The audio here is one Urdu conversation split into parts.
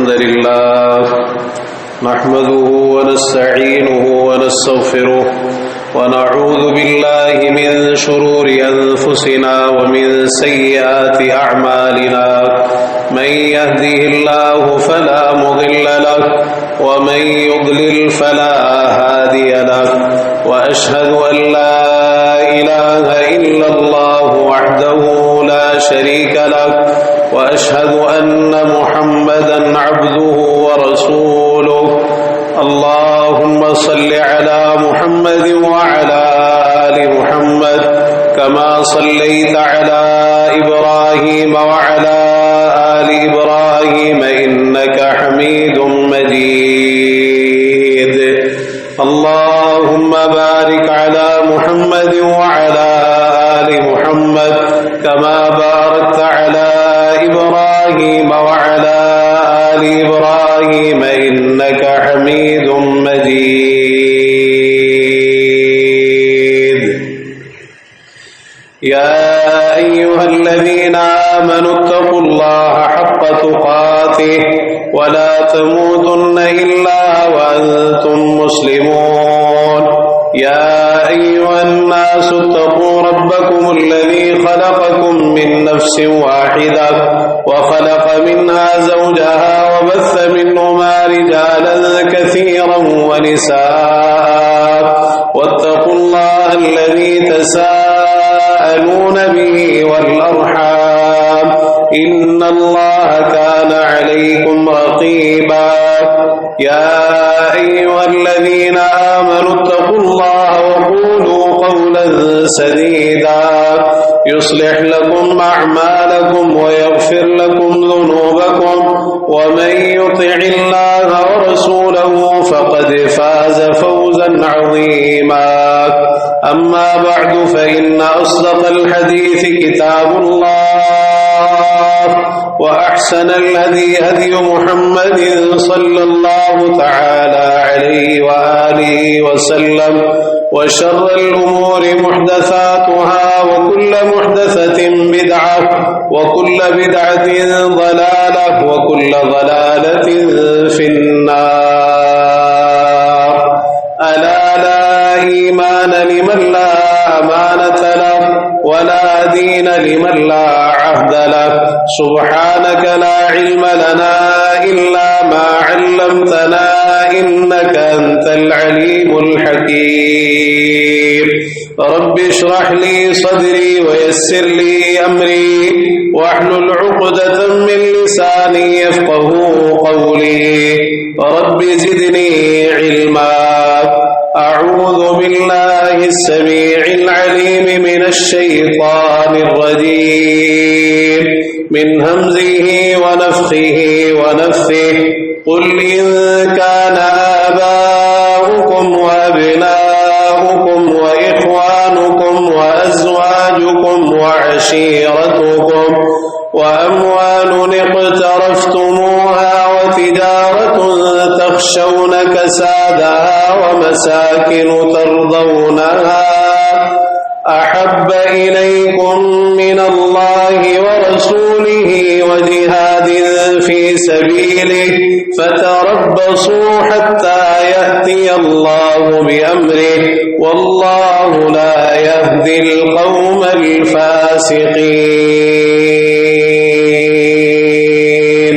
الحمد لله نحمده ونستعينه ونستغفره ونعوذ بالله من شرور أنفسنا ومن سيئات أعمالنا من يهده الله فلا مضل له ومن يضلل فلا هادي له وأشهد أن لا إله إلا الله وحده لا شريك له وأشهد أن محمدا عبده ورسوله اللهم صل على محمد وعلى آل محمد كما صليت على إبراهيم وعلى آل إبراهيم إنك حميد مجيد اللهم بارك على محمد وعلى آل محمد كما باركت على إبراهيم وعلى آل إبراهيم إنك حميد مجيد يا أيها الذين آمنوا اتقوا الله حق تقاته ولا تموتن إلا وأنتم مسلمون يا أيها الناس اتقوا ربكم الذي خلقكم من نفس واحدة وخلق منها زوجها وبث منهما رجالا كثيرا ونساء واتقوا الله الذي تساءلون به والأرحام إن الله كان عليكم رقيبا يا أيها الذين آمنوا اتقوا الله وقولوا قولا سديدا يصلح لكم أعمالكم ويغفر لكم ذنوبكم ومن يطع الله ورسوله فقد فاز فوزا عظيما أما بعد فإن أصدق الحديث كتاب الله وأحسن الهدي هدي محمد صلى الله تعالى عليه وآله وسلم وشر الأمور محدثاتها وكل محدثة بدعة وكل بدعة ضلالة وكل ضلالة في النار ألا لا إيمان لمن لا أمانة له ولا دين لمن لا عهد له سبحانك لا علم لنا إلا ما علمتنا إنك أنت العليم الحكيم رب اشرح لي صدري ويسر لي أمري واحلل عقدة من لساني يفقه قولي رب زدني علما أعوذ بالله السميع العليم من الشيطان الرجيم من همزه ونفخه ونفثه قل إن كان آباؤكم وأبناؤكم وإخوانكم وأزواجكم وعشيرتكم وأموال اقترفتموها وتجارة تخشون كسادها ومساكن ترضونها أحب إليكم من الله ورسوله وجهاد في سبيله فتربصوا حتى يأتي الله بأمره والله لا يهدي القوم الفاسقين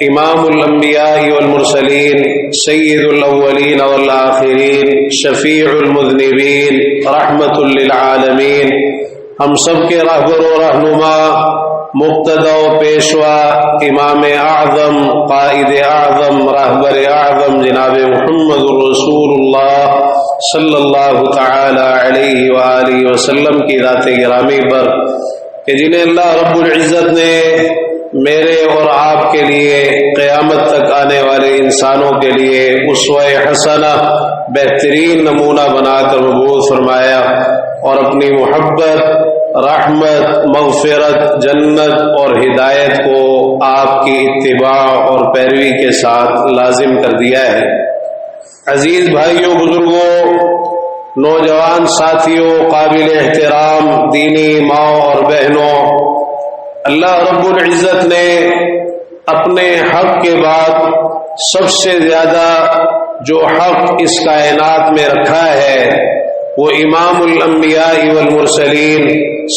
امام الانبیاء والمرسلین، سید الاولین والآخرین، شفیع المذنبین، رحمت للعالمین، ہم سب کے رہبر و رہنما، مقتدا و پیشوا، امام اعظم، قائد اعظم، رہبر اعظم جناب محمد رسول اللہ صلی اللہ تعالی علیہ وآلہ وسلم کی ذات گرامی پر، کہ جنہیں اللہ رب العزت نے میرے اور آپ کے لیے قیامت تک آنے والے انسانوں کے لیے اسوہ حسنہ، بہترین نمونہ بنا کر مبعوث فرمایا، اور اپنی محبت، رحمت، مغفرت، جنت اور ہدایت کو آپ کی اتباع اور پیروی کے ساتھ لازم کر دیا ہے۔ عزیز بھائیوں، بزرگوں، نوجوان ساتھیوں، قابل احترام دینی ماؤں اور بہنوں، اللہ رب العزت نے اپنے حق کے بعد سب سے زیادہ جو حق اس کائنات میں رکھا ہے وہ امام الانبیاء والمرسلین،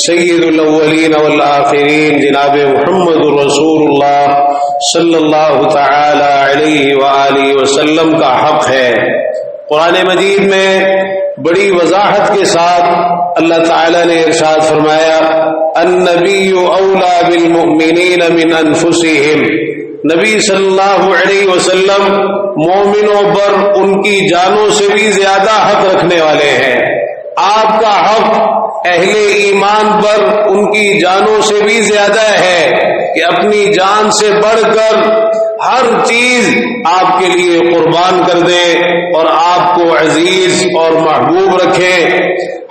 سید الاولین والآخرین جناب محمد رسول اللہ صلی اللہ تعالی علیہ وآلہ وسلم کا حق ہے۔ قرآن مجید میں بڑی وضاحت کے ساتھ اللہ تعالی نے ارشاد فرمایا، النبی اولا بالمؤمنین من انفسہم، نبی صلی اللہ علیہ وسلم مومنوں پر ان کی جانوں سے بھی زیادہ حق رکھنے والے ہیں۔ آپ کا حق اہل ایمان پر ان کی جانوں سے بھی زیادہ ہے کہ اپنی جان سے بڑھ کر ہر چیز آپ کے لیے قربان کر دیں اور آپ کو عزیز اور محبوب رکھیں،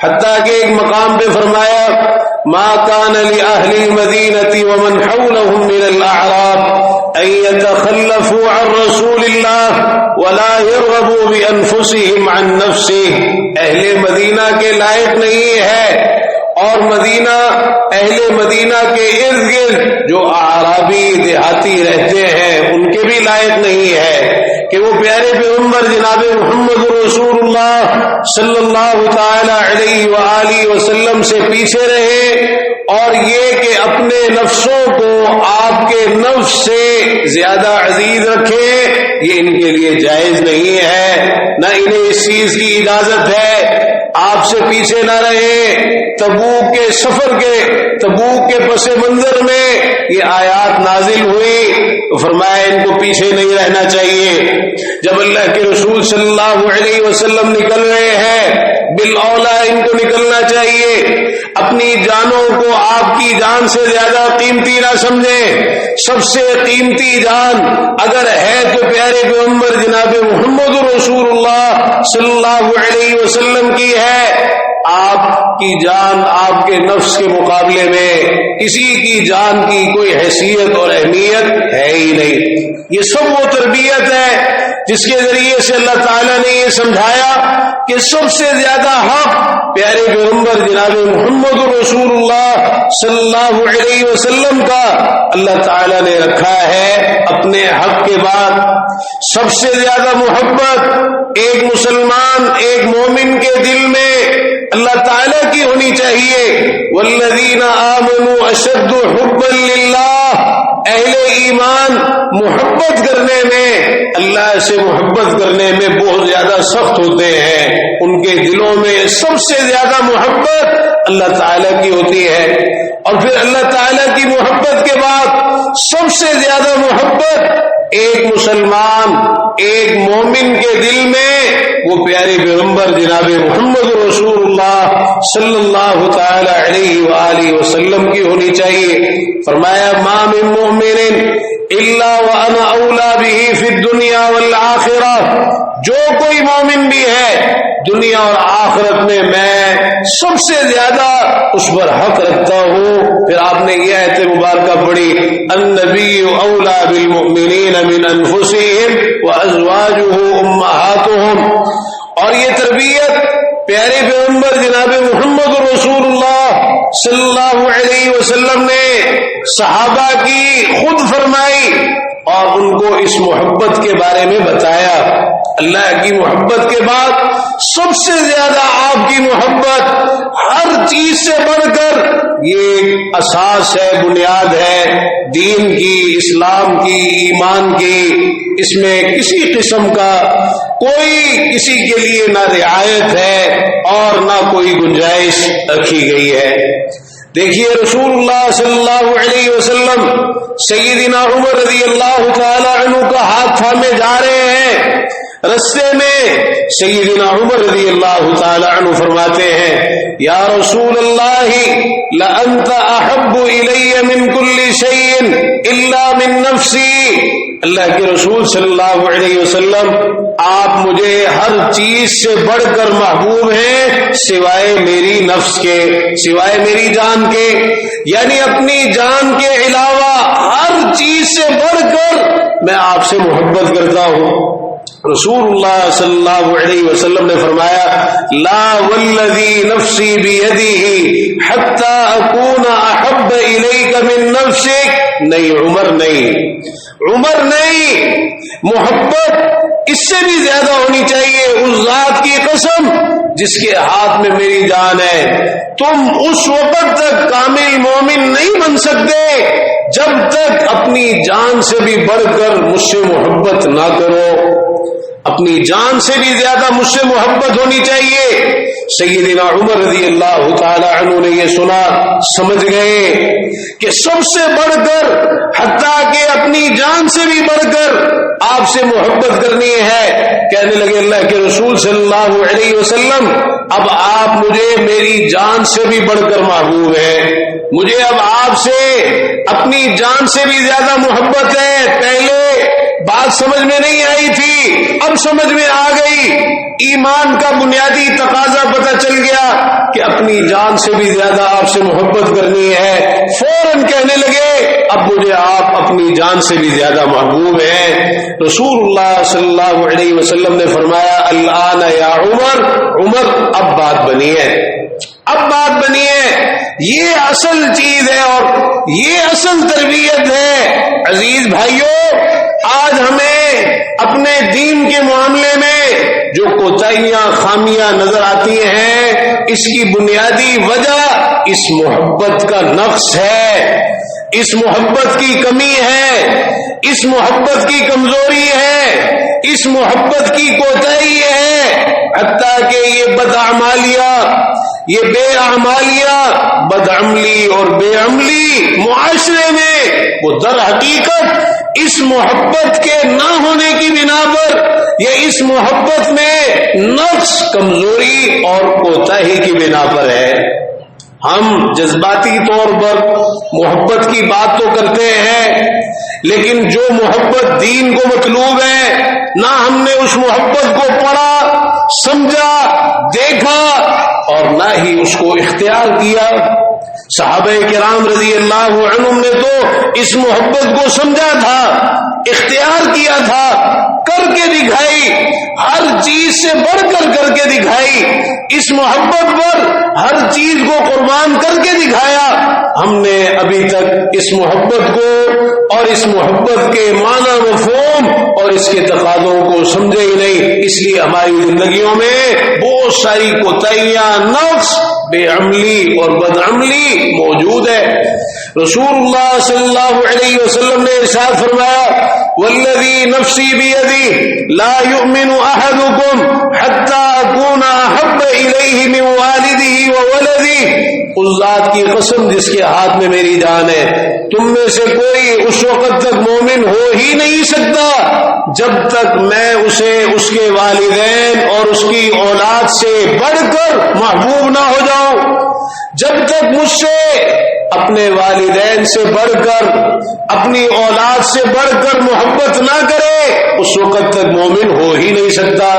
حتیٰ کہ ایک مقام پہ فرمایا، ما كان لأهل المدينة ومن حولهم من الأعراب أن يتخلفوا عن رسول الله ولا يرغبوا بأنفسهم عن نفسه، اہل مدینہ کے لائق نہیں ہے، اور مدینہ، اہل مدینہ کے ارد گرد جو اعرابی دیہاتی رہتے ہیں ان کے بھی لائق نہیں ہے کہ وہ پیارے پیغمبر جناب محمد رسول اللہ صلی اللہ تعالی علیہ وآلہ وسلم سے پیچھے رہے، اور یہ کہ اپنے نفسوں کو آپ کے نفس سے زیادہ عزیز رکھیں، یہ ان کے لیے جائز نہیں ہے، نہ انہیں اس چیز کی اجازت ہے۔ آپ سے پیچھے نہ رہے۔ تبوک کے سفر کے، تبوک کے پس منظر میں یہ آیات نازل ہوئی تو فرمایا ان کو پیچھے نہیں رہنا چاہیے۔ جب اللہ کے رسول صلی اللہ علیہ وسلم نکل رہے ہیں بالاولا ان کو نکلنا چاہیے، اپنی جانوں کو آپ کی جان سے زیادہ قیمتی نہ سمجھیں۔ سب سے قیمتی جان اگر ہے تو پیارے پیغمبر جناب محمد رسول اللہ صلی اللہ علیہ وسلم کی ہے۔ آپ کی جان آپ کے نفس کے مقابلے میں کسی کی جان کی کوئی حیثیت اور اہمیت ہے ہی نہیں۔ یہ سب وہ تربیت ہے جس کے ذریعے سے اللہ تعالیٰ نے یہ سمجھایا کہ سب سے زیادہ حق پیارے پیغمبر جناب محمد رسول اللہ صلی اللہ علیہ وسلم کا اللہ تعالیٰ نے رکھا ہے۔ اپنے حق کے بعد سب سے زیادہ محبت ایک مسلمان، ایک مومن کے دل میں اللہ تعالیٰ کی ہونی چاہیے۔ والذین آمنوا اشد حبا للہ، اہل ایمان محبت کرنے میں، اللہ سے محبت کرنے میں بہت زیادہ سخت ہوتے ہیں۔ ان کے دلوں میں سب سے زیادہ محبت اللہ تعالیٰ کی ہوتی ہے، اور پھر اللہ تعالیٰ کی محبت کے بعد سب سے زیادہ محبت ایک مسلمان، ایک مومن کے دل میں وہ پیارے پیغمبر جناب محمد رسول اللہ صلی اللہ تعالی علیہ وآلہ وسلم کی ہونی چاہیے۔ فرمایا ما من مؤمن الا وانا اولا به فی الدنیا والآخرہ، جو کوئی مومن بھی ہے دنیا اور آخرت میں سب سے زیادہ اس پر حق رکھتا ہوں۔ پھر آپ نے یہ آیت مبارکہ پڑھی، النبی اولا بالمؤمنین من انفسہم وازواجہ امہاتہم، اور یہ تربیت پیارے پیغمبر جناب محمد رسول اللہ صلی اللہ علیہ وسلم نے صحابہ کی خود فرمائی اور ان کو اس محبت کے بارے میں بتایا اللہ کی محبت کے بعد سب سے زیادہ آپ کی محبت ہر چیز سے بڑھ کر یہ اساس ہے، بنیاد ہے دین کی، اسلام کی، ایمان کی. اس میں کسی قسم کا کوئی کسی کے لیے نہ رعایت ہے اور نہ کوئی گنجائش رکھی گئی ہے. دیکھیے رسول اللہ صلی اللہ علیہ وسلم سیدنا عمر رضی اللہ تعالی عنہ کا ہاتھ تھامے جا رہے ہیں. رستے میں سیدنا عمر رضی اللہ تعالی عنہ فرماتے ہیں یا رسول اللہ لأنت احب الی من کل شیء الا من نفسی. اللہ کے رسول صلی اللہ علیہ وسلم آپ مجھے ہر چیز سے بڑھ کر محبوب ہیں سوائے میری نفس کے، سوائے میری جان کے، یعنی اپنی جان کے علاوہ ہر چیز سے بڑھ کر میں آپ سے محبت کرتا ہوں. رسول اللہ صلی اللہ علیہ وسلم نے فرمایا لا والذی نفسی بیدہ حتی اکون احب الیک من نفسک. نہیں عمر، نہیں عمر، نہیں. محبت اس سے بھی زیادہ ہونی چاہیے اس ذات کی قسم جس کے ہاتھ میں میری جان ہے. تم اس وقت تک کامل مومن نہیں بن سکتے جب تک اپنی جان سے بھی بڑھ کر مجھ سے محبت نہ کرو. اپنی جان سے بھی زیادہ مجھ سے محبت ہونی چاہیے. سیدنا عمر رضی اللہ تعالی عنہ نے یہ سنا، سمجھ گئے کہ سب سے بڑھ کر، حتیٰ کہ اپنی جان سے بھی بڑھ کر آپ سے محبت کرنی ہے. کہنے لگے اللہ کے رسول صلی اللہ علیہ وسلم اب آپ مجھے میری جان سے بھی بڑھ کر محبوب ہیں، مجھے اب آپ سے اپنی جان سے بھی زیادہ محبت ہے. پہلے بات سمجھ میں نہیں آئی تھی، اب سمجھ میں آ گئی. ایمان کا بنیادی تقاضا پتہ چل گیا کہ اپنی جان سے بھی زیادہ آپ سے محبت کرنی ہے. فوراً کہنے لگے اب مجھے آپ اپنی جان سے بھی زیادہ محبوب ہیں. رسول اللہ صلی اللہ علیہ وسلم نے فرمایا الآن یا عمر، عمر اب بات بنی ہے، اب بات بنی ہے. یہ اصل چیز ہے اور یہ اصل تربیت ہے. عزیز بھائیوں، آج ہمیں اپنے دین کے معاملے میں جو کوتاہیاں، خامیاں نظر آتی ہیں، اس کی بنیادی وجہ اس محبت کا نقص ہے، اس محبت کی کمی ہے، اس محبت کی کمزوری ہے، اس محبت کی کوتاہی ہے. حتیٰ کہ یہ بدعمالیاں، یہ بے اعمالیاں، بدعملی اور بے عملی معاشرے میں وہ در حقیقت اس محبت کے نہ ہونے کی بنا پر، یہ اس محبت میں نقص، کمزوری اور کوتاہی کی بنا پر ہے. ہم جذباتی طور پر محبت کی بات تو کرتے ہیں، لیکن جو محبت دین کو مطلوب ہے نہ ہم نے اس محبت کو پڑھا، سمجھا، دیکھا اور نہ ہی اس کو اختیار کیا. صحابہ کرام رضی اللہ عنہم نے تو اس محبت کو سمجھا تھا، اختیار کیا تھا، کر کے دکھائی، ہر چیز سے بڑھ کر کے دکھائی. اس محبت پر ہر چیز کو قربان کر کے دکھایا. ہم نے ابھی تک اس محبت کو اور اس محبت کے معنی مفہوم اور اس کے تقاضوں کو سمجھے ہی نہیں. اس لیے ہماری زندگیوں میں بہت ساری کوتاہیاں، نقص، بے عملی اور بدعملی موجود ہے. رسول اللہ صلی اللہ علیہ وسلم نے ارشاد فرمایا والذی نفسی بیدی لا یؤمن احدکم حتی اکون احب الیہ من والدہ وولدہ. اس ذات کی قسم جس کے ہاتھ میں میری جان ہے، تم میں سے کوئی اس وقت تک مومن ہو ہی نہیں سکتا جب تک میں اسے اس کے والدین اور اس کی اولاد سے بڑھ کر محبوب نہ ہو جاؤں. جب تک مجھ سے اپنے والدین سے بڑھ کر، اپنی اولاد سے بڑھ کر محبت نہ کرے اس وقت تک مومن ہو ہی نہیں سکتا.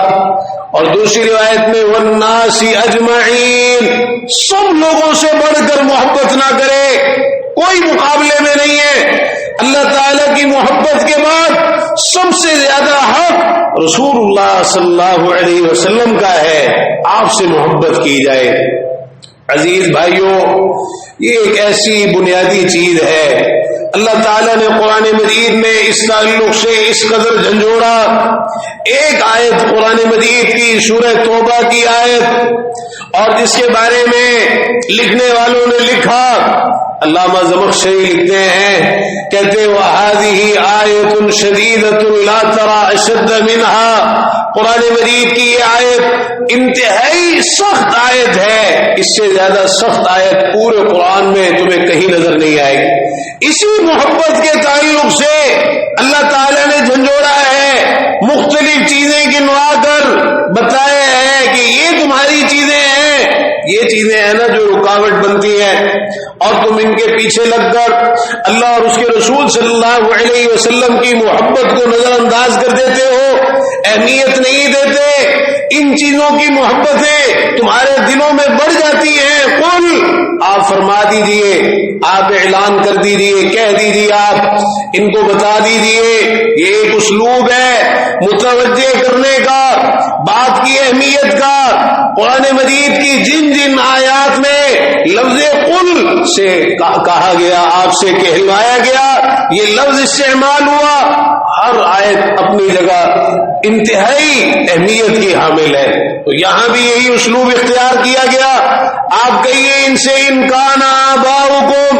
اور دوسری روایت میں والناس اجمعین، سب لوگوں سے بڑھ کر محبت نہ کرے، کوئی مقابلے میں نہیں ہے. اللہ تعالی کی محبت کے بعد سب سے زیادہ حق رسول اللہ صلی اللہ علیہ وسلم کا ہے، آپ سے محبت کی جائے. عزیز بھائیوں، یہ ایک ایسی بنیادی چیز ہے. اللہ تعالیٰ نے قرآن مجید میں اس تعلق سے اس قدر جھنجھوڑا ایک آیت قرآن مجید کی سورہ توبہ کی آیت، اور جس کے بارے میں لکھنے والوں نے لکھا، علامہ زمخشری لکھتے ہیں، کہتے وَهَذِهِ آیَةٌ شَدِيدَةٌ لَا تَرَى أَشَدَّ مِنْهَا، قرآن مجید کی یہ آیت انتہائی سخت آیت ہے، اس سے زیادہ سخت آیت پورے قرآن میں تمہیں کہیں نظر نہیں آئے گی۔ اسی محبت کے تعلق سے اللہ تعالیٰ نے جھنجھوڑا ہے، مختلف چیزیں گنوا کر بتایا ہے کہ یہ تمہاری چیزیں ہیں، یہ چیزیں ہیں نا جو رکاوٹ بنتی ہیں، اور تم ان کے پیچھے لگ کر اللہ اور اس کے رسول صلی اللہ علیہ وسلم کی محبت کو نظر انداز کر دیتے ہو، اہمیت نہیں دیتے، ان چیزوں کی محبتیں تمہارے دلوں میں بڑھ جاتی ہیں۔ قل، آپ فرما دیجئے، آپ اعلان کر دیجئے، کہہ دیجئے، آپ ان کو بتا دیجئے، یہ ایک اسلوب ہے متوجہ کرنے کا، بات کی اہمیت کا۔ قرآن مجید کی جن جن آیات میں لفظ قل سے کہا گیا، آپ سے کہلوایا گیا، یہ لفظ استعمال ہوا، ہر آیت اپنی جگہ انتہائی اہمیت کی حامل ہے، تو یہاں بھی یہی اسلوب اختیار کیا گیا۔ آپ کہیے ان سے، ان کان آباؤکم،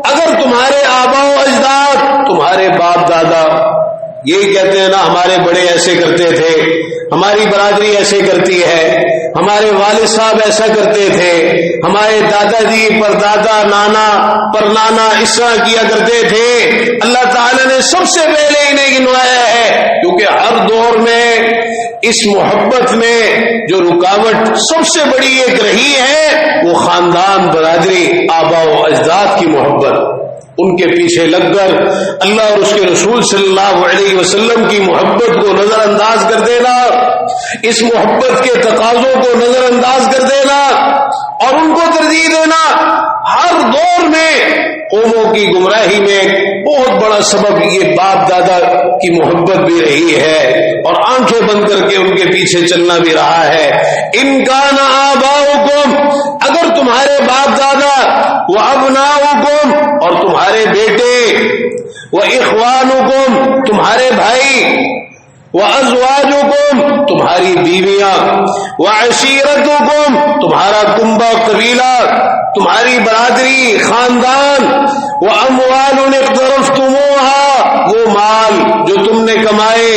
اگر تمہارے آبا و اجداد، تمہارے باپ دادا، یہی کہتے ہیں نا ہمارے بڑے ایسے کرتے تھے، ہماری برادری ایسے کرتی ہے، ہمارے والد صاحب ایسا کرتے تھے، ہمارے دادا جی پردادا نانا پرنانا اس طرح کیا کرتے تھے۔ اللہ تعالیٰ نے سب سے پہلے انہیں گنوایا ہے، کیونکہ ہر دور میں اس محبت میں جو رکاوٹ سب سے بڑی ایک رہی ہے وہ خاندان، برادری، آبا و اجداد کی محبت، ان کے پیچھے لگ کر اللہ اور اس کے رسول صلی اللہ علیہ وسلم کی محبت کو نظر انداز کر دینا، اس محبت کے تقاضوں کو نظر انداز کر دینا اور ان کو ترجیح دینا، ہر دور میں قوموں کی گمراہی میں بہت بڑا سبب یہ باپ دادا کی محبت بھی رہی ہے، اور آنکھیں بند کر کے ان کے پیچھے چلنا بھی رہا ہے۔ ان کان آباؤکم، اگر تمہارے باپ دادا، وابناؤکم، اور تمہارے بیٹے، واخوانکم، تمہارے بھائی، وازواجکم، تمہاری بیویاں، وعشیرتکم، تمہارا کنبہ قبیلہ، تمہاری برادری خاندان، واموال اقترفتموها، وہ مال جو تم نے کمائے،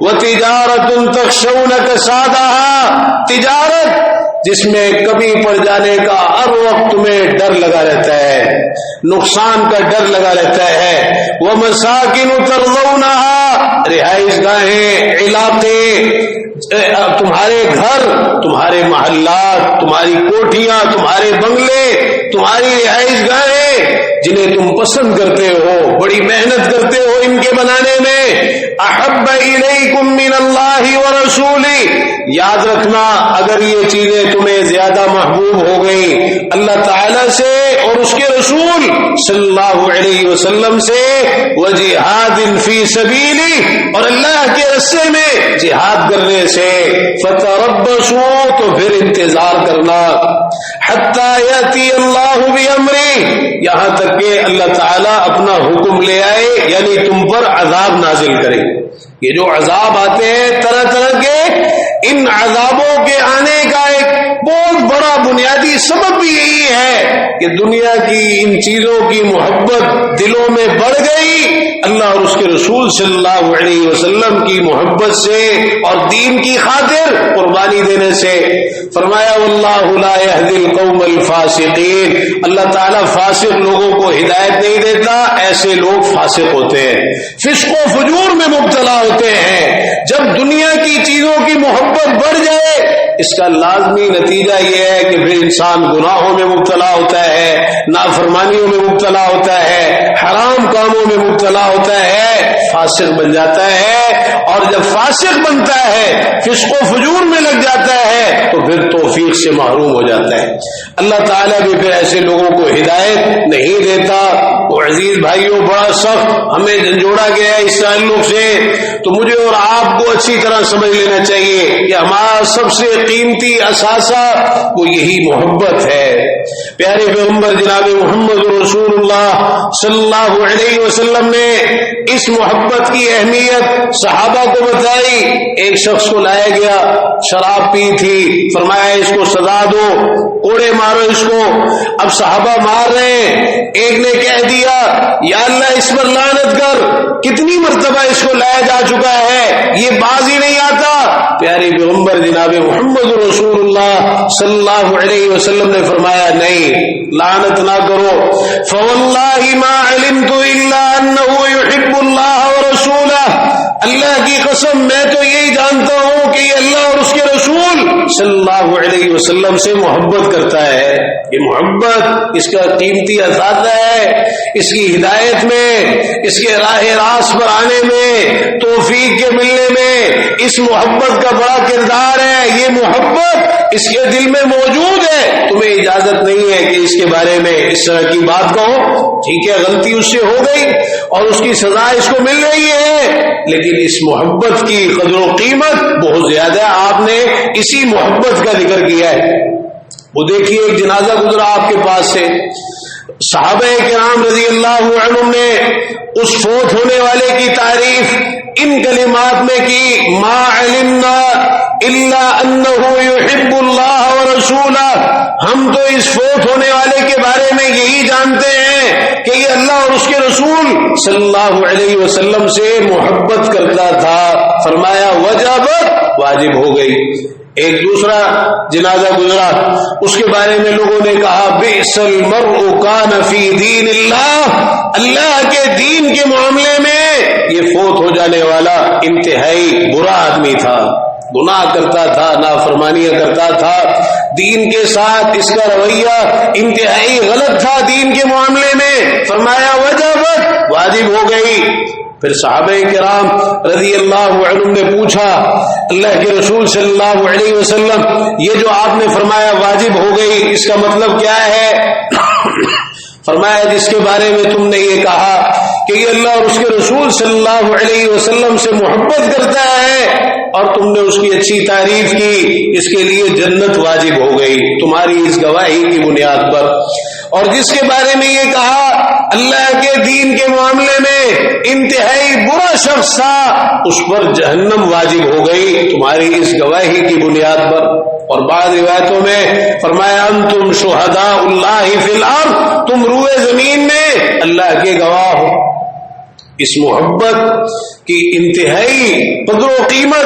وتجارت تخشون کسادها، تجارت جس میں کمی پڑ جانے کا ہر وقت تمہیں ڈر لگا رہتا ہے، نقصان کا ڈر لگا رہتا ہے، ومساکن ترضونها، رہائش گاہیں، علاقے، تمہارے گھر، تمہارے محلات، تمہاری کوٹھیاں، تمہارے بنگلے، تمہاری رہائش گاہیں جنہیں تم پسند کرتے ہو، بڑی محنت کرتے ہو ان کے بنانے میں، احب الیکم من اللہ ورسولہ، یاد رکھنا اگر یہ چیزیں تمہیں زیادہ محبوب ہو گئی اللہ تعالی سے اور اس کے رسول صلی اللہ علیہ وسلم سے، وجہاد فی سبیلی، اور اللہ کے راستے میں جہاد کرنے سے، فتربصوا، تو پھر انتظار کرنا، حتی یاتی اللہ بامرہ، یہاں تک کہ اللہ تعالیٰ اپنا حکم لے آئے، یعنی تم پر عذاب نازل کرے۔ یہ جو عذاب آتے ہیں طرح طرح کے، ان عذابوں کے آنے کا ایک بہت بڑا بنیادی سبب بھی یہی ہے کہ دنیا کی ان چیزوں کی محبت دلوں میں بڑھ گئی، اللہ اور اس کے رسول صلی اللہ علیہ وسلم کی محبت سے اور دین کی خاطر قربانی دینے سے۔ فرمایا واللہ لا یہدی القوم الفاسقین، اللہ تعالیٰ فاسق لوگوں کو ہدایت نہیں دیتا، ایسے لوگ فاسق ہوتے ہیں، فسق و فجور میں مبتلا ہوتے ہیں۔ جب دنیا کی چیزوں کی محبت بڑھ جائے اس کا لازمی نتیجہ یہ ہے کہ پھر انسان گناہوں میں مبتلا ہوتا ہے، نافرمانیوں میں مبتلا ہوتا ہے، حرام کاموں میں مبتلا ہوتا ہے، فاسق بن جاتا ہے، اور جب فاسق بنتا ہے، فسق و فجور میں لگ جاتا ہے، تو پھر توفیق سے محروم ہو جاتا ہے۔ اللہ تعالیٰ بھی پھر ایسے لوگوں کو ہدایت نہیں دیتا۔ تو عزیز بھائیوں، بڑا سخت ہمیں جھنجھوڑا گیا ہے اس تعلق سے، تو مجھے اور آپ کو اچھی طرح سمجھ لینا چاہیے کہ ہمارا سب سے قیمتی اثاثہ وہ یہی محبت ہے۔ پیارے پیغمبر جناب محمد رسول اللہ صلی اللہ علیہ وسلم نے اس محبت کی اہمیت صحابہ کو بتائی۔ ایک شخص کو لایا گیا، شراب پی تھی، فرمایا اس کو سزا دو، کوڑے مارو اس کو۔ اب صحابہ مار رہے ہیں، ایک نے کہہ دیا یا اللہ اس پر لعنت کر، کتنی مرتبہ اس کو لایا جا چکا ہے، یہ باز ہی نہیں آتا۔ پیارے پیغمبر جناب محمد رسول اللہ صلی اللہ علیہ وسلم نے فرمایا نہیں، لعنت نہ کرو۔ فواللہ ما علمت الا انه يحب اللہ ورسولہ، اللہ کی قسم میں تو یہی جانتا ہوں کہ یہ اللہ اور اس کے رسول صلی اللہ علیہ وسلم سے محبت کرتا ہے۔ یہ محبت اس کا قیمتی اثاثہ ہے، اس کی ہدایت میں، اس کے راہ راست پر آنے میں، توفیق کے ملنے میں اس محبت کا بڑا کردار ہے۔ یہ محبت اس کے دل میں موجود ہے، تمہیں اجازت نہیں ہے کہ اس کے بارے میں اس طرح کی بات کہو۔ ٹھیک ہے، غلطی اس سے ہو گئی اور اس کی سزا اس کو مل رہی ہے، لیکن اس محبت کی قدر و قیمت بہت زیادہ ہے۔ آپ نے اسی محبت کا ذکر کیا ہے۔ وہ دیکھیے ایک جنازہ گزرا آپ کے پاس سے، صحابہ کرام رضی اللہ عنہم نے اس فوت ہونے والے کی تعریف ان کلمات میں کی، ما علمنا الا انه يحب اللہ ورسولہ، ہم تو اس فوت ہونے والے کے بارے میں یہی جانتے ہیں کہ یہ اللہ اور اس کے رسول صلی اللہ علیہ وسلم سے محبت کرتا تھا۔ فرمایا وجبت، واجب ہو گئی۔ ایک دوسرا جنازہ گزرا، اس کے بارے میں لوگوں نے کہا بئس المرء کان فی دین اللہ، اللہ کے دین کے معاملے میں یہ فوت ہو جانے والا انتہائی برا آدمی تھا، گناہ کرتا تھا، نافرمانیاں کرتا تھا، دین کے ساتھ اس کا رویہ انتہائی غلط تھا دین کے معاملے میں۔ فرمایا وجبت، واجب ہو گئی۔ پھر صحابہ کرام رضی اللہ عنہم نے پوچھا اللہ کے رسول صلی اللہ علیہ وسلم، یہ جو آپ نے فرمایا واجب ہو گئی، اس کا مطلب کیا ہے؟ فرمایا جس کے بارے میں تم نے یہ کہا کہ یہ اللہ اور اس کے رسول صلی اللہ علیہ وسلم سے محبت کرتا ہے اور تم نے اس کی اچھی تعریف کی، اس کے لیے جنت واجب ہو گئی تمہاری اس گواہی کی بنیاد پر۔ اور جس کے بارے میں یہ کہا اللہ کے دین کے معاملے میں انتہائی برا شخص تھا، اس پر جہنم واجب ہو گئی تمہاری اس گواہی کی بنیاد پر۔ اور بعض روایتوں میں فرمایا انتم شہداء اللہ فی الارض، تم روئے زمین میں اللہ کے گواہ ہو۔ اس محبت کی انتہائی قدر و قیمت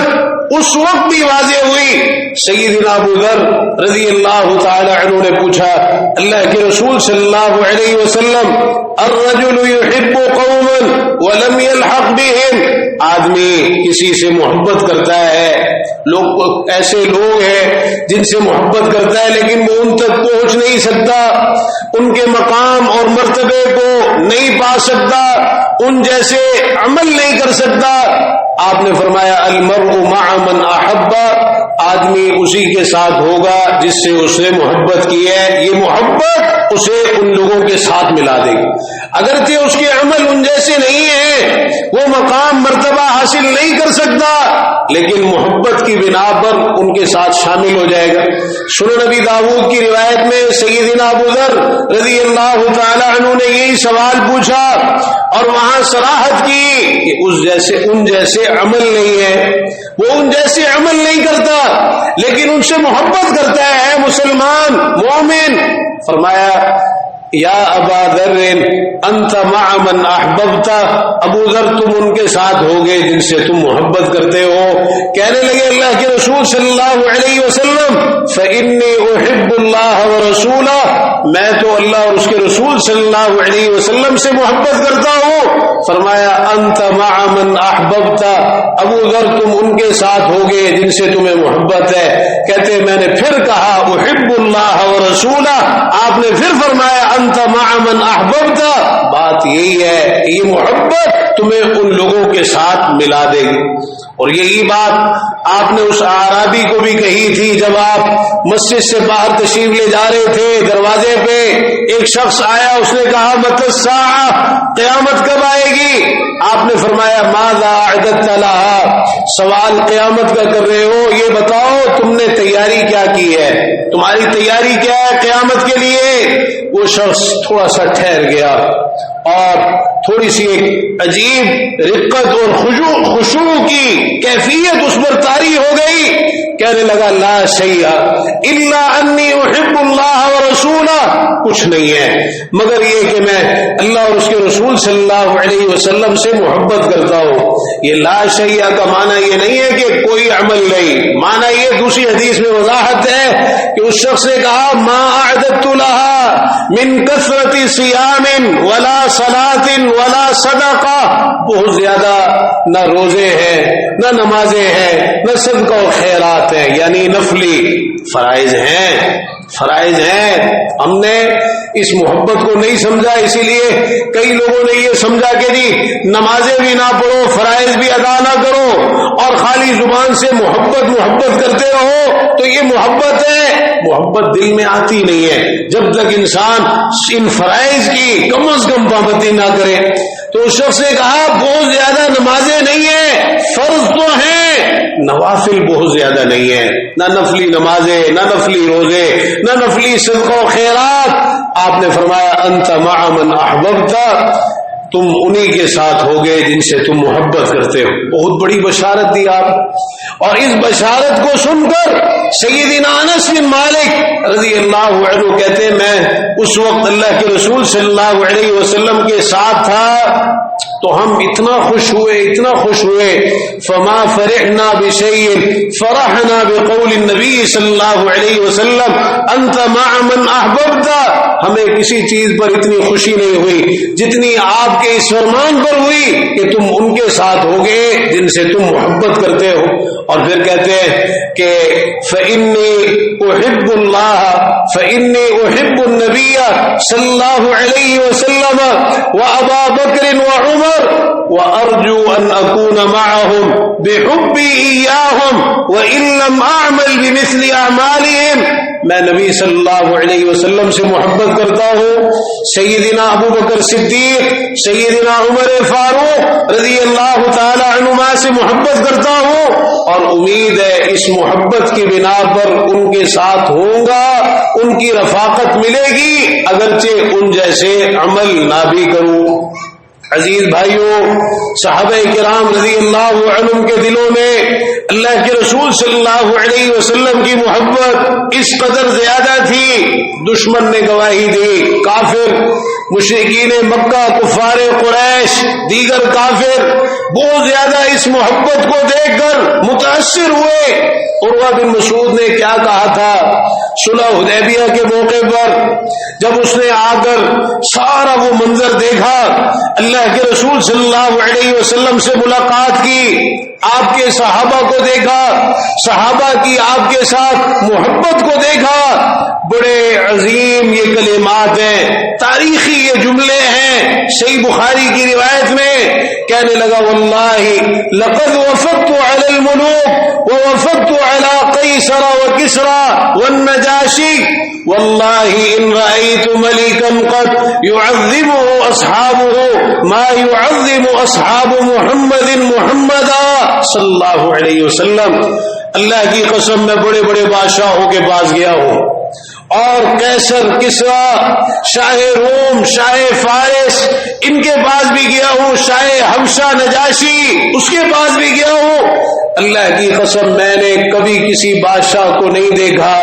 اس وقت بھی واضح ہوئی۔ سیدنا ابو ذر رضی اللہ تعالی عنہ نے پوچھا اللہ کے رسول صلی اللہ علیہ وسلم الرجل يحب قوما ولم يلحق بهم، آدمی کسی سے محبت کرتا ہے، لوگ ایسے لوگ ہیں جن سے محبت کرتا ہے لیکن وہ ان تک پہنچ نہیں سکتا، ان کے مقام اور مرتبے کو نہیں پا سکتا، ان جیسے عمل نہیں کر سکتا۔ آپ نے فرمایا المرء مع من احب، آدمی اسی کے ساتھ ہوگا جس سے اس نے محبت کی ہے، یہ محبت اسے ان لوگوں کے ساتھ ملا دے گی۔ اگرچہ اس کے عمل ان جیسے نہیں ہیں، وہ مقام مرتبہ حاصل نہیں کر سکتا، لیکن محبت کی بنا پر ان کے ساتھ شامل ہو جائے گا۔ سنن نبی داؤد کی روایت میں سیدنا ابو ذر رضی اللہ تعالی عنہ نے یہی سوال پوچھا اور وہاں صراحت کی کہ ان جیسے عمل نہیں ہے، وہ ان جیسے عمل نہیں کرتا لیکن ان سے محبت کرتا ہے مسلمان مومن۔ فرمایا یا ابا ذر انت مع من احببت، ابو ذر تم ان کے ساتھ ہوگے جن سے تم محبت کرتے ہو۔ کہنے لگے اللہ کے رسول صلی اللہ علیہ وسلم فإنی احب اللہ ورسولہ، میں تو اللہ اور اس کے رسول صلی اللہ علیہ وسلم سے محبت کرتا ہوں۔ فرمایا انت مع من احببت، ابو ذر تم ان کے ساتھ ہوگے جن سے تمہیں محبت ہے۔ کہتے میں نے پھر کہا احب اللہ ورسولہ، آپ نے پھر فرمایا انت مع من احببت، بات یہی ہے کہ یہ محبت تمہیں ان لوگوں کے ساتھ ملا دے گی۔ اور یہی بات آپ نے اس اعرابی کو بھی کہی تھی جب آپ مسجد سے باہر تشریف لے جا رہے تھے، دروازے پہ ایک شخص آیا، اس نے کہا متی الساعہ، قیامت کب آئے گی؟ آپ نے فرمایا ماذا اعددت لها، سوال قیامت کا کر رہے ہو، یہ بتاؤ تم نے تیاری کیا کی ہے، تمہاری تیاری کیا ہے قیامت کے لیے؟ وہ شخص تھوڑا سا ٹھہر گیا اور تھوڑی سی ایک عجیب رقت اور خشوع کی کیفیت اس پر طاری ہو گئی، کہنے لگا لا شیء الا انی احب اللہ ورسولہ، کچھ نہیں ہے مگر یہ کہ میں اللہ اور اس کے رسول صلی اللہ علیہ وسلم سے محبت کرتا ہوں۔ یہ لا شیء کا معنی یہ نہیں ہے کہ کوئی عمل نہیں، معنی یہ دوسری حدیث میں وضاحت ہے کہ اس شخص نے کہا ما اعددت لها من کثرت صیام ولا صلاۃ ولا صدقہ، بہت زیادہ نہ روزے ہیں نہ نمازیں ہیں نہ صدقہ و خیرات ہیں، یعنی نفلی فرائض ہیں۔ ہم نے اس محبت کو نہیں سمجھا، اسی لیے کئی لوگوں نے یہ سمجھا کہ جی نمازیں بھی نہ پڑھو، فرائض بھی ادا نہ کرو اور خالی زبان سے محبت کرتے رہو تو یہ محبت ہے۔ محبت دل میں آتی نہیں ہے جب تک انسان ان فرائض کی کم از کم پابندی نہ کرے۔ تو اس شخص نے کہا بہت زیادہ نمازیں نہیں ہیں، فرض تو ہیں، نوافل بہت زیادہ نہیں ہیں، نہ نفلی نمازیں نہ نفلی روزے نہ نفلی صدقہ و خیرات۔ آپ نے فرمایا انت مع من احببت، تم انہی کے ساتھ ہوگے جن سے تم محبت کرتے ہو۔ بہت بڑی بشارت دی آپ، اور اس بشارت کو سن کر سیدنا انس بن مالک رضی اللہ عنہ کہتے ہیں میں اس وقت اللہ کے رسول صلی اللہ علیہ وسلم کے ساتھ تھا تو ہم اتنا خوش ہوئے فما فرحنا بشیء فرحنا بقول النبی صلی اللہ علیہ وسلم انت مع من احببت، ہمیں کسی چیز پر اتنی خوشی نہیں ہوئی جتنی آپ کے اس فرمان پر ہوئی کہ تم ان کے ساتھ ہوگے جن سے تم محبت کرتے ہو۔ اور پھر کہتے ہیں کہ فإنی احب اللہ فإنی احب النبی صلی اللہ علیہ وسلم وابا بکر وعمر وارجو ان اکون معهم بحبی ایاہم وان لم اعمل بمثل اعمالهم، میں نبی صلی اللہ علیہ وسلم سے محبت کرتا ہوں، سیدنا ابو بکر صدیق سیدنا عمر فاروق رضی اللہ تعالی عنہما سے محبت کرتا ہوں، اور امید ہے اس محبت کی بنا پر ان کے ساتھ ہوں گا، ان کی رفاقت ملے گی اگرچہ ان جیسے عمل نہ بھی کروں۔ عزیز بھائیوں، صحابہ کرام رضی اللہ عنہم کے دلوں میں اللہ کے رسول صلی اللہ علیہ وسلم کی محبت اس قدر زیادہ تھی، دشمن نے گواہی دی، کافر مشرکین مکہ کفار قریش دیگر کافر بہت زیادہ اس محبت کو دیکھ کر متاثر ہوئے۔ عروہ بن مسعود نے کیا کہا تھا صلح حدیبیہ کے موقع پر، جب اس نے آ کر سارا وہ منظر دیکھا، اللہ کے رسول صلی اللہ علیہ وسلم سے ملاقات کی، آپ کے صحابہ کو دیکھا، صحابہ کی آپ کے ساتھ محبت کو دیکھا، بڑے عظیم یہ کلمات ہیں، تاریخی یہ جملے ہیں، صحیح بخاری کی روایت میں کہنے لگا واللہ لقد وفدت علی الملوک ووفدت علی قیصر وکسرى والنجاشی واللہ ان رأیت ملکا قد يعظمه اصحابه ما يعظم اصحاب محمد محمدا صلی اللہ علیہ وسلم۔ اللہ کی قسم میں بڑے بڑے بادشاہوں کے پاس گیا ہوں، اور قیصر کسریٰ شاہ روم شاہ فارس ان کے پاس بھی گیا ہوں، شاہ حبشہ نجاشی اس کے پاس بھی گیا ہوں، اللہ کی قسم میں نے کبھی کسی بادشاہ کو نہیں دیکھا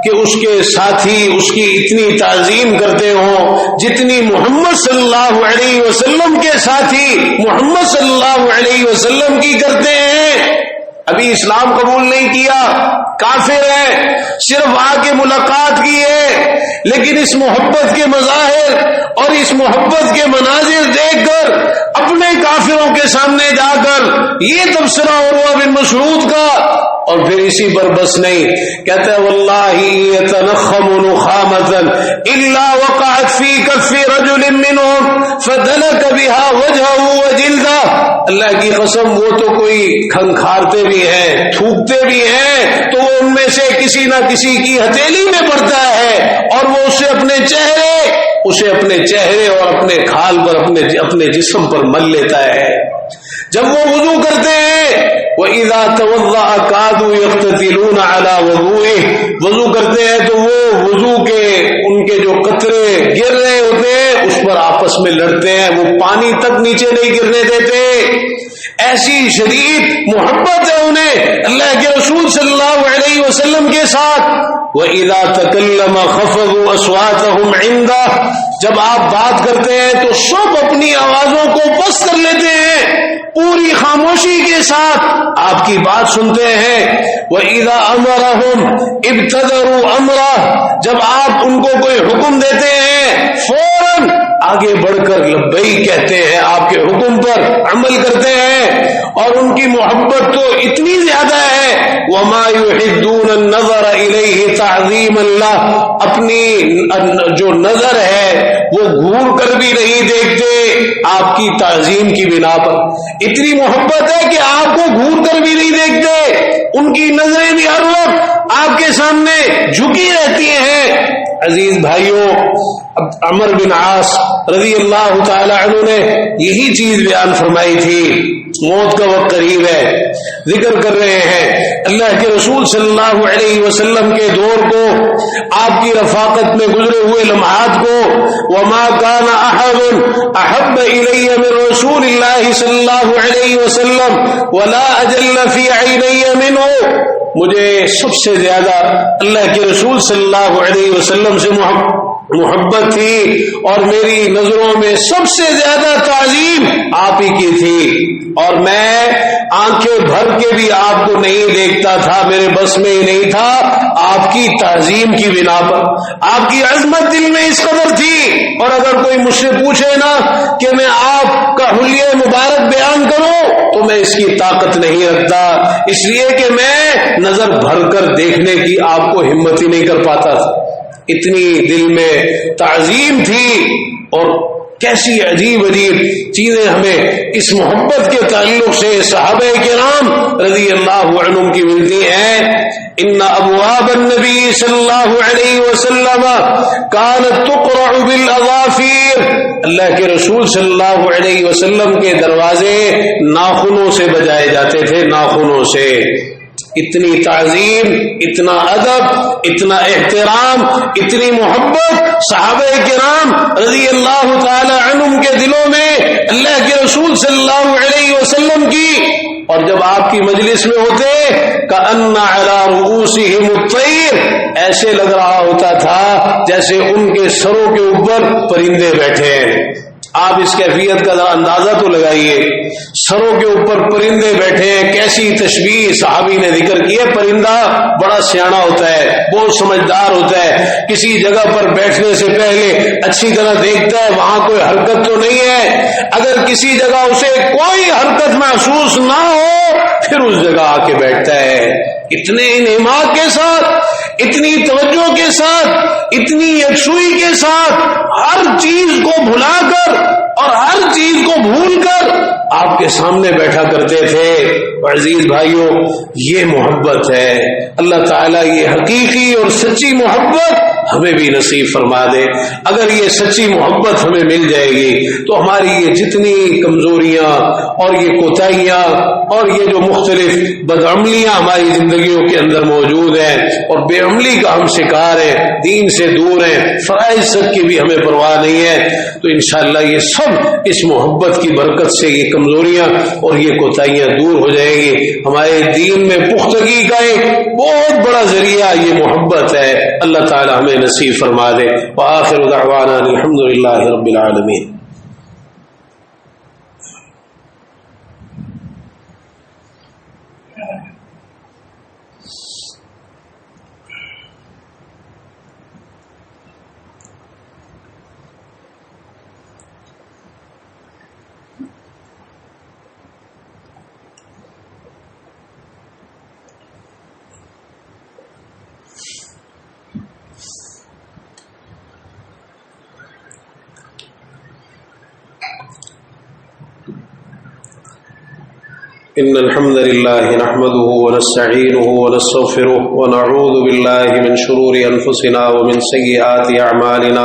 کہ اس کے ساتھی اس کی اتنی تعظیم کرتے ہوں جتنی محمد صلی اللہ علیہ وسلم کے ساتھی محمد صلی اللہ علیہ وسلم کی کرتے ہیں۔ ابھی اسلام قبول نہیں کیا، کافر ہے، صرف آ کے ملاقات کی ہے، لیکن اس محبت کے مظاہر اور اس محبت کے مناظر دیکھ کر اپنے کافروں کے سامنے جا کر یہ تبصرہ عروہ بن مسعود کا، اور پھر اسی پر بس نہیں، کہتا ہے واللہ یتنخم نخامتا الا وقعت فی کف رجل منهم فدلک بها وجهه وجلده، اللہ کی قسم وہ تو کوئی کھنکھارتے بھی ہیں تھوکتے بھی ہیں تو وہ ان میں سے کسی نہ کسی کی ہتھیلی میں پڑتا ہے اور وہ اسے اپنے چہرے اور اپنے کھال پر اپنے جسم پر مل لیتا ہے۔ جب وہ وضو کرتے ہیں وَإِذَا تَوَضَّأَ كَادُوا يَقْتَتِلُونَ عَلَى وُضُوئِهِ، وضو کرتے ہیں تو وہ وضو کے ان کے جو قطرے گر رہے ہوتے ہیں اس پر آپس میں لڑتے ہیں، وہ پانی تک نیچے نہیں گرنے دیتے. ایسی شدید محبت ہے انہیں اللہ کے رسول صلی اللہ علیہ وسلم کے ساتھ. وَإِذَا تَكَلَّمَ خَفَضُوا أَصْوَاتَهُمْ عِنْدَهُ، جب آپ بات کرتے ہیں تو سب اپنی آوازوں کو پست کر لیتے ہیں، پوری خاموشی کے ساتھ آپ کی بات سنتے ہیں. وَإِذَا أَمَرَهُمْ ابْتَدَرُوا أَمْرَهُ، جب آپ ان کو کوئی حکم دیتے ہیں فوراً آگے بڑھ کر لبیک کہتے ہیں، آپ کے حکم پر عمل کرتے ہیں. اور ان کی محبت تو اتنی زیادہ ہے وَمَا يُحِدُّونَ النَّظَرَ إِلَيْهِ تَعْظِيمًا لَهُ، اپنی جو نظر ہے وہ گھور کر بھی نہیں دیکھتے آپ کی تعظیم کی بنا پر. اتنی محبت ہے کہ آپ کو گھور کر بھی نہیں دیکھتے، ان کی نظریں بھی ہر وقت آپ کے سامنے جھکی رہتی ہیں. عزیز بھائیوں، عمر بن عاص رضی اللہ تعالی عنہ نے یہی چیز بیان فرمائی تھی. موت کا وقت قریب ہے، ذکر کر رہے ہیں اللہ کے رسول صلی اللہ علیہ وسلم کے دور کو، آپ کی رفاقت میں گزرے ہوئے لمحات کو. وما كان احد احب الي من رسول الله صلی اللہ علیہ وسلم ولا اجل في عيني منه، مجھے سب سے زیادہ اللہ کے رسول صلی اللہ علیہ وسلم سے محبت تھی اور میری نظروں میں سب سے زیادہ تعظیم آپ ہی کی تھی. اور میں آنکھیں بھر کے بھی آپ کو نہیں دیکھتا تھا، میرے بس میں ہی نہیں تھا، آپ کی تعظیم کی بنا پر. آپ کی عظمت دل میں اس قدر تھی. اور اگر کوئی مجھ سے پوچھے نا کہ میں آپ کا حلیہ مبارک بیان کروں تو میں اس کی طاقت نہیں رکھتا، اس لیے کہ میں نظر بھر کر دیکھنے کی آپ کو ہمت ہی نہیں کر پاتا تھا. اتنی دل میں تعظیم تھی. اور کیسی عجیب عجیب چیزیں ہمیں اس محبت کے تعلق سے صحابہ کرام رضی اللہ عنہم کی ملتی ہیں. ان ابواب النبی صلی اللہ علیہ وسلم كانت تقرع بالاظافیر، اللہ کے رسول صلی اللہ علیہ وسلم کے دروازے ناخنوں سے بجائے جاتے تھے، ناخنوں سے. اتنی تعظیم، اتنا ادب، اتنا احترام، اتنی محبت صحابہ کرام رضی اللہ تعالی عنہم کے دلوں میں اللہ کے رسول صلی اللہ علیہ وسلم کی. اور جب آپ کی مجلس میں ہوتے کأن علی رؤوسہم الطیر، ایسے لگ رہا ہوتا تھا جیسے ان کے سروں کے اوپر پرندے بیٹھے ہیں. آپ اس کیفیت کا اندازہ تو لگائیے، سروں کے اوپر پرندے بیٹھے ہیں. کیسی تشبیہ صحابی نے ذکر کی ہے. پرندہ بڑا سیاںا ہوتا ہے، بہت سمجھدار ہوتا ہے، کسی جگہ پر بیٹھنے سے پہلے اچھی طرح دیکھتا ہے وہاں کوئی حرکت تو نہیں ہے. اگر کسی جگہ اسے کوئی حرکت محسوس نہ ہو پھر اس جگہ آ کے بیٹھتا ہے. اتنے انعمات کے ساتھ، اتنی توجہ کے ساتھ، اتنی یکسوئی کے ساتھ، ہر چیز کو بھلا کر اور ہر چیز کو بھول کر آپ کے سامنے بیٹھا کرتے تھے. عزیز بھائیوں، یہ محبت ہے. اللہ تعالیٰ یہ حقیقی اور سچی محبت ہمیں بھی نصیب فرما دے. اگر یہ سچی محبت ہمیں مل جائے گی تو ہماری یہ جتنی کمزوریاں اور یہ کوتاہیاں اور یہ جو مختلف بدعملیاں ہماری زندگیوں کے اندر موجود ہیں اور بے عملی کا ہم شکار ہیں، دین سے دور ہیں، فرائض سب کی بھی ہمیں پرواہ نہیں ہے، تو انشاءاللہ یہ سب اس محبت کی برکت سے یہ کمزوریاں اور یہ کوتاہیاں دور ہو جائیں گی. ہمارے دین میں پختگی کا ایک بہت بڑا ذریعہ یہ محبت ہے. اللہ تعالی ہمیں نصیب فرما دے. وآخر دعوانا الحمدللہ رب العالمین. إن الحمد لله نحمده ونستعينه ونستغفره ونعوذ بالله من شرور أنفسنا ومن سيئات أعمالنا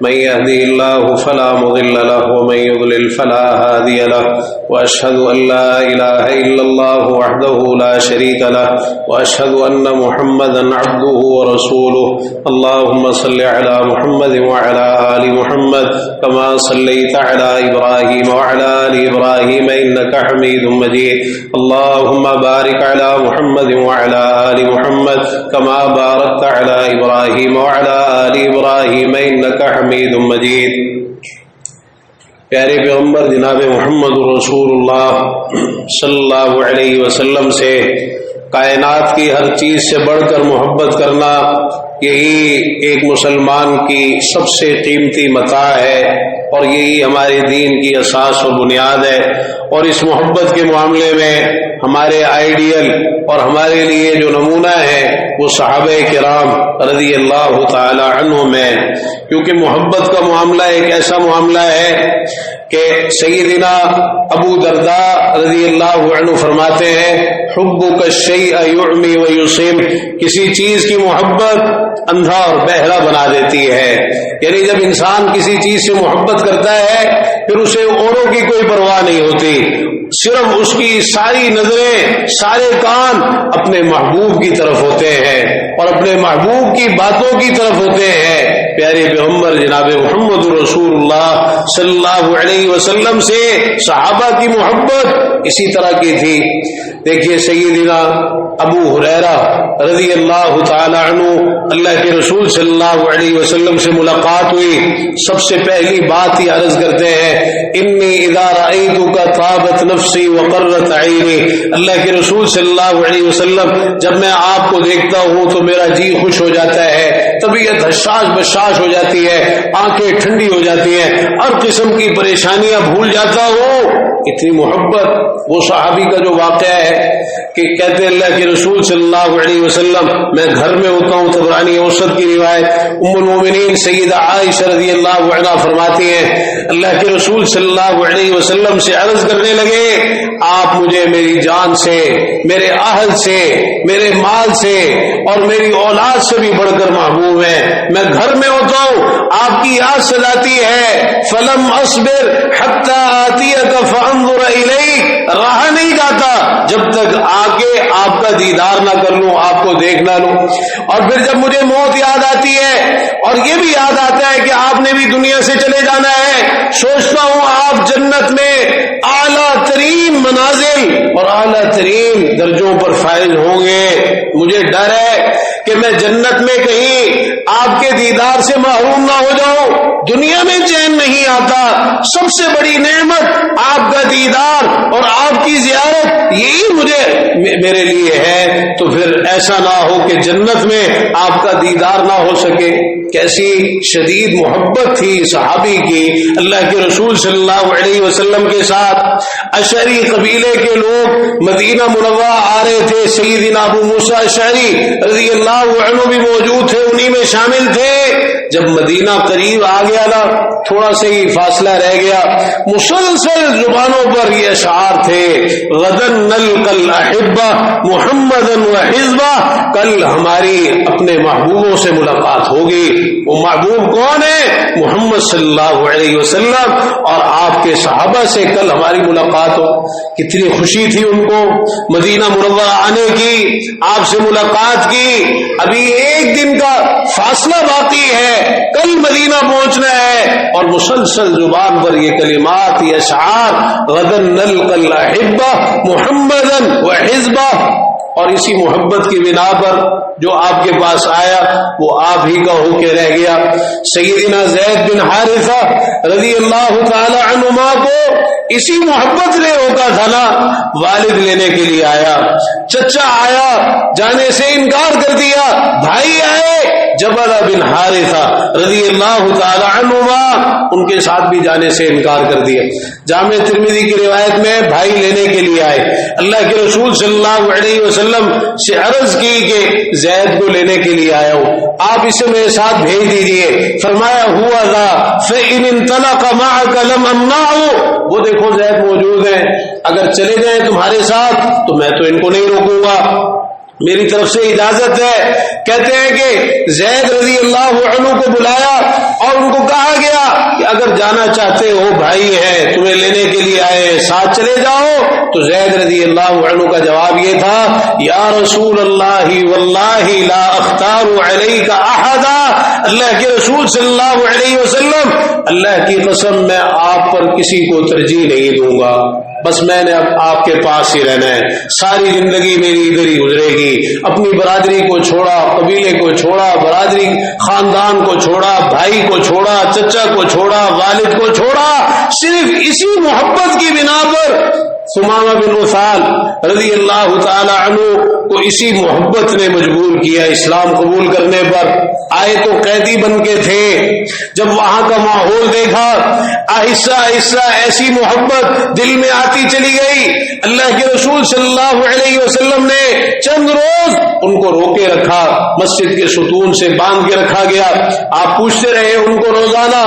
من يهده الله فلا مضل له ومن يضلل فلا هادي له وأشهد أن لا إله إلا الله وحده لا شريك له وأشهد أن محمدا عبده ورسوله اللهم صل على محمد وعلى آل محمد كما صليت على إبراهيم وعلى آل إبراهيم إنك حميد مجيد اللهم بارك على محمد وعلى آل محمد كما باركت على إبراهيم وعلى آل إبراهيم إنك حميد مجيد۔ پیارے پیغمبر جناب محمد رسول اللہ صلی اللہ علیہ وسلم سے کائنات کی ہر چیز سے بڑھ کر محبت کرنا یہی ایک مسلمان کی سب سے قیمتی متاع ہے اور یہی ہمارے دین کی اساس و بنیاد ہے۔ اور اس محبت کے معاملے میں ہمارے آئیڈیل اور ہمارے لیے جو نمونہ ہے وہ صحابہ کرام رضی اللہ تعالی عنہم ہے، کیونکہ محبت کا معاملہ ایک ایسا معاملہ ہے کہ سیدنا ابو درداء رضی اللہ عنہ فرماتے ہیں حبک الشیء یعمی ویصم، کسی چیز کی محبت اندھا اور بہرا بنا دیتی ہے، یعنی جب انسان کسی چیز سے محبت کرتا ہے پھر اسے اوروں کی کوئی پرواہ نہیں ہوتی، صرف اس کی ساری نظریں سارے کان اپنے محبوب کی طرف ہوتے ہیں اور اپنے محبوب کی باتوں کی طرف ہوتے ہیں۔ پیارے پیغمبر جناب محمد رسول اللہ صلی اللہ علیہ وسلم سے صحابہ کی محبت اسی طرح کی تھی۔ دیکھیے سیدنا ابو ہریرہ رضی اللہ تعالی عنہ اللہ کے رسول صلی اللہ علیہ وسلم سے ملاقات ہوئی، سب سے پہلی بات ہی عرض کرتے ہیں انی اذا رأیتک طابت نفسی وقرت عینی، اللہ کے رسول صلی اللہ علیہ وسلم جب میں آپ کو دیکھتا ہوں تو میرا جی خوش ہو جاتا ہے، طبیعت حشاش بشاش ہو جاتی ہے، آنکھیں ٹھنڈی ہو جاتی ہیں، ہر قسم کی پریشانیاں بھول جاتا ہوں۔ اتنی محبت۔ وہ صحابی کا جو واقعہ ہے کہ کہتے اللہ کے رسول صلی اللہ علیہ وسلم میں گھر میں ہوتا ہوں، طبرانی اوسط کی روایت، ام المومنین سیدہ عائشہ رضی اللہ عنہا فرماتی ہیں اللہ کے رسول صلی اللہ علیہ وسلم سے عرض کرنے لگے آپ مجھے میری جان سے، میرے اہل سے، میرے مال سے اور میری اولاد سے بھی بڑھ کر محبوب ہیں، میں گھر میں ہوتا ہوں آپ کی یاد سلاتی ہے فلم اصبر حتی آتیک فانظر الیک، رہا نہیں جاتا جب تک آگے آپ کا دیدار نہ کر لوں، آپ کو دیکھ نہ لوں، اور پھر جب مجھے موت یاد آتی ہے اور یہ بھی یاد آتا ہے کہ آپ نے بھی دنیا سے چلے جانا ہے، سوچتا ہوں آپ جنت میں اعلیٰ ترین منازل اور اعلیٰ ترین درجوں پر فائز ہوں گے، مجھے ڈر ہے کہ میں جنت میں کہیں آپ کے دیدار سے محروم نہ ہو جاؤں، دنیا میں چین نہیں آتا، سب سے بڑی نعمت آپ کا دیدار اور آپ کی زیارت یہی مجھے میرے لیے ہے، تو پھر ایسا نہ ہو کہ جنت میں آپ کا دیدار نہ ہو سکے۔ کیسی شدید محبت تھی صحابی کی اللہ کے رسول صلی اللہ علیہ وسلم کے ساتھ۔ اشعری قبیلے کے لوگ مدینہ منورہ آ رہے تھے، سیدنا ابو موسیٰ اشعری رضی اللہ عنہ بھی موجود تھے، انہی میں شامل تھے۔ جب مدینہ قریب آ گیا نا، تھوڑا سا ہی فاصلہ رہ گیا، مسلسل زبانوں پر یہ اشعار تھے غدن نلقى الاحبہ محمدا وحزبہ، کل ہماری اپنے محبوبوں سے ملاقات ہوگی۔ وہ محبوب کون ہے؟ محمد صلی اللہ علیہ وسلم، اور آپ کے صحابہ سے کل ہماری ملاقات ہو۔ کتنی خوشی تھی ان کو مدینہ منورہ آنے کی، آپ سے ملاقات کی، ابھی ایک دن کا فاصلہ باقی ہے، کل مدینہ پہنچنا ہے، اور مسلسل زبان پر یہ کلمات، یہ اشعار غدن نلقى الاحبہ محمدا وحزبہ، اور اسی محبت کی بنا پر جو آپ کے پاس آیا وہ آپ ہی کا ہو کے رہ گیا۔ سیدنا زید بن حارثہ رضی اللہ تعالی عنہما کو اسی محبت نے روکا تھا نا، والد لینے کے لیے آیا، چچا آیا، جانے سے انکار کر دیا، بھائی آئے جبل بن حارثہ رضی اللہ تعالی عنہما، ان کے ساتھ بھی جانے سے انکار کر دیا۔ جامع ترمذی کی روایت میں بھائی لینے کے لیے آئے، اللہ کے رسول صلی اللہ علیہ وسلم سے عرض کی کہ زید کو لینے کے لیے آیا ہوں، آپ اسے میرے ساتھ بھیج دیجئے۔ فرمایا ہوا ذا فإن انطلق معك لم امنعه، وہ دیکھو زید موجود ہیں، اگر چلے جائیں تمہارے ساتھ تو میں تو ان کو نہیں روکوں گا۔ میری طرف سے اجازت ہے. کہتے ہیں کہ زید رضی اللہ عنہ کو بلایا اور ان کو کہا گیا کہ اگر جانا چاہتے ہو بھائی ہے تمہیں لینے کے لیے آئے ساتھ چلے جاؤ. تو زید رضی اللہ عنہ کا جواب یہ تھا یا رسول اللہ واللہ لا اختار علیک احدا. اللہ کے رسول صلی اللہ علیہ وسلم اللہ کی قسم میں آپ پر کسی کو ترجیح نہیں دوں گا. بس میں نے اب آپ کے پاس ہی رہنا ہے. ساری زندگی میری ادھر ہی گزرے گی. اپنی برادری کو چھوڑا, قبیلے کو چھوڑا, برادری خاندان کو چھوڑا, بھائی کو چھوڑا, چچا کو چھوڑا, والد کو چھوڑا, صرف اسی محبت کی بنا پر ثمامہ بن عثال رضی اللہ تعالی عنہ کو اسی محبت نے مجبور کیا اسلام قبول کرنے پر. آئے تو قیدی بن کے تھے. جب وہاں کا ماحول دیکھا آہستہ آہستہ ایسی محبت دل میں آتی چلی گئی. اللہ کے رسول صلی اللہ علیہ وسلم نے چند روز ان کو روکے رکھا, مسجد کے ستون سے باندھ کے رکھا گیا. آپ پوچھتے رہے ان کو روزانہ.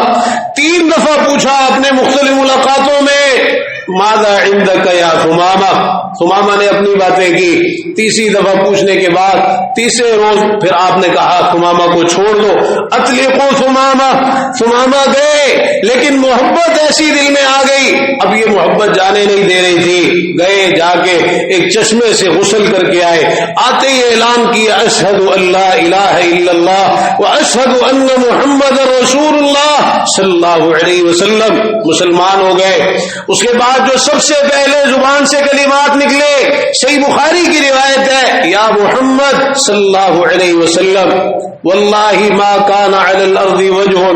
3 دفعہ پوچھا اپنے مختلف ملاقاتوں میں ماذا عندک یا ثمامہ. ثمامہ نے اپنی باتیں کی. تیسری دفعہ پوچھنے کے بعد تیسرے روز پھر آپ نے کہا ثمامہ کو چھوڑ دو. اطلقوا ثمامہ. ثمامہ گئے لیکن محبت ایسی دل میں آ گئی اب یہ محبت جانے نہیں دے رہی تھی. گئے جا کے ایک چشمے سے غسل کر کے آئے. آتے ہی اعلان کیا اشہد ان لا الہ الا اللہ واشہد ان محمد رسول اللہ صلی اللہ علیہ وسلم. مسلمان ہو گئے. اس کے بعد جو سب سے پہلے زبان سے کلمات نکلے صحیح بخاری کی روایت ہے یا محمد صلی اللہ علیہ وسلم واللہ ما کان علی الارض وجہ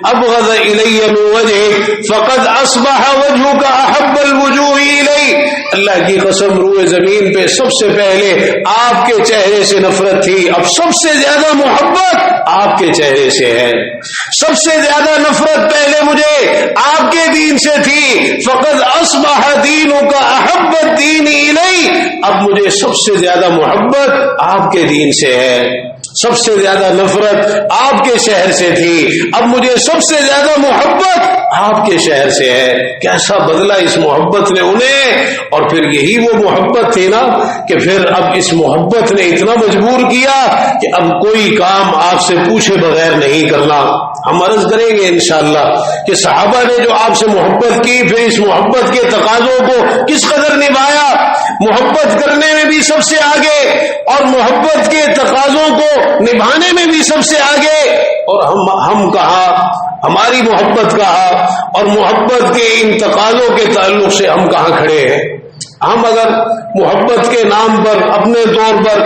ابغض الی من وجہ فقد اصبح وجہک احب الوجوہ الی. اللہ کی قسم روئے زمین پہ سب سے پہلے آپ کے چہرے سے نفرت تھی, اب سب سے زیادہ محبت آپ کے چہرے سے ہے. سب سے زیادہ نفرت پہلے مجھے آپ کے دین سے تھی. فقد اصبح دینک احب الدین الی. اب مجھے سب سے زیادہ محبت آپ کے دین سے ہے. سب سے زیادہ نفرت آپ کے شہر سے تھی, اب مجھے سب سے زیادہ محبت آپ کے شہر سے ہے. کیسا بدلا اس محبت نے انہیں. اور پھر یہی وہ محبت تھی نا کہ پھر اب اس محبت نے اتنا مجبور کیا کہ اب کوئی کام آپ سے پوچھے بغیر نہیں کرنا. ہم عرض کریں گے انشاءاللہ کہ صحابہ نے جو آپ سے محبت کی پھر اس محبت کے تقاضوں کو کس قدر نبھایا. محبت کرنے میں بھی سب سے آگے اور محبت کے تقاضوں کو نبھانے میں بھی سب سے آگے. اور ہم کہاں, ہماری محبت کہاں, اور محبت کے ان تقاضوں کے تعلق سے ہم کہاں کھڑے ہیں. ہم اگر محبت کے نام پر اپنے طور پر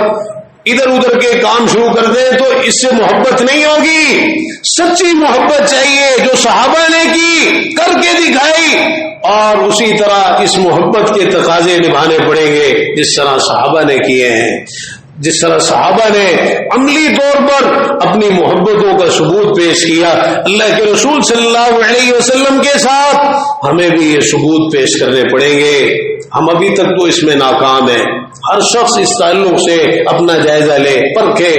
ادھر ادھر کے کام شروع کر دیں تو اس سے محبت نہیں ہوگی. سچی محبت چاہیے جو صحابہ نے کی, کر کے دکھائی, اور اسی طرح اس محبت کے تقاضے نبھانے پڑیں گے جس طرح صحابہ نے کیے ہیں. جس طرح صحابہ نے عملی طور پر اپنی محبتوں کا ثبوت پیش کیا اللہ کے رسول صلی اللہ علیہ وسلم کے ساتھ, ہمیں بھی یہ ثبوت پیش کرنے پڑیں گے. ہم ابھی تک تو اس میں ناکام ہیں. ہر شخص اس تعلق سے اپنا جائزہ لے, پرکھے.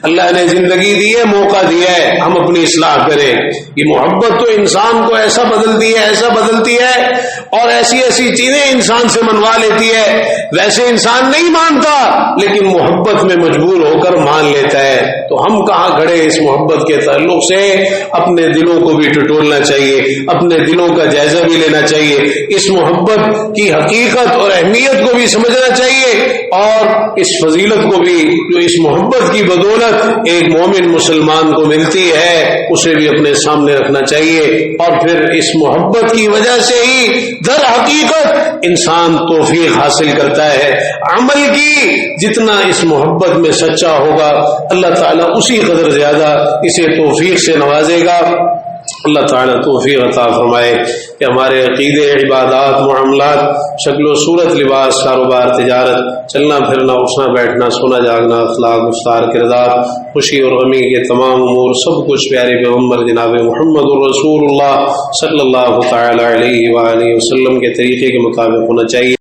اللہ نے زندگی دی ہے, موقع دیا ہے, ہم اپنی اصلاح کریں. یہ محبت تو انسان کو ایسا بدلتی ہے, ایسا بدلتی ہے, اور ایسی ایسی چیزیں انسان سے منوا لیتی ہے. ویسے انسان نہیں مانتا لیکن محبت میں مجبور ہو کر مان لیتا ہے. تو ہم کہاں کھڑے اس محبت کے تعلق سے. اپنے دلوں کو بھی ٹٹولنا چاہیے, اپنے دلوں کا جائزہ بھی لینا چاہیے, اس محبت کی حقیقت اور اہمیت کو بھی سمجھنا چاہیے, اور اس فضیلت کو بھی جو اس محبت کی بدولت ایک مومن مسلمان کو ملتی ہے اسے بھی اپنے سامنے رکھنا چاہیے. اور پھر اس محبت کی وجہ سے ہی در حقیقت انسان توفیق حاصل کرتا ہے عمل کی. جتنا اس محبت میں سچا ہوگا اللہ تعالیٰ اسی قدر زیادہ اسے توفیق سے نوازے گا. اللہ تعالیٰ توفیق عطا فرمائے کہ ہمارے عقیدے, عبادات, معاملات, شکل و صورت, لباس, کاروبار, تجارت, چلنا پھرنا, اٹھنا بیٹھنا, سونا جاگنا, اخلاق, گفتار, کردار, خوشی اور غمی کے تمام امور سب کچھ پیارے پیغمبر جناب محمد الرسول اللہ صلی اللہ تعالی علیہ وآلہ وسلم کے طریقے کے مطابق ہونا چاہیے.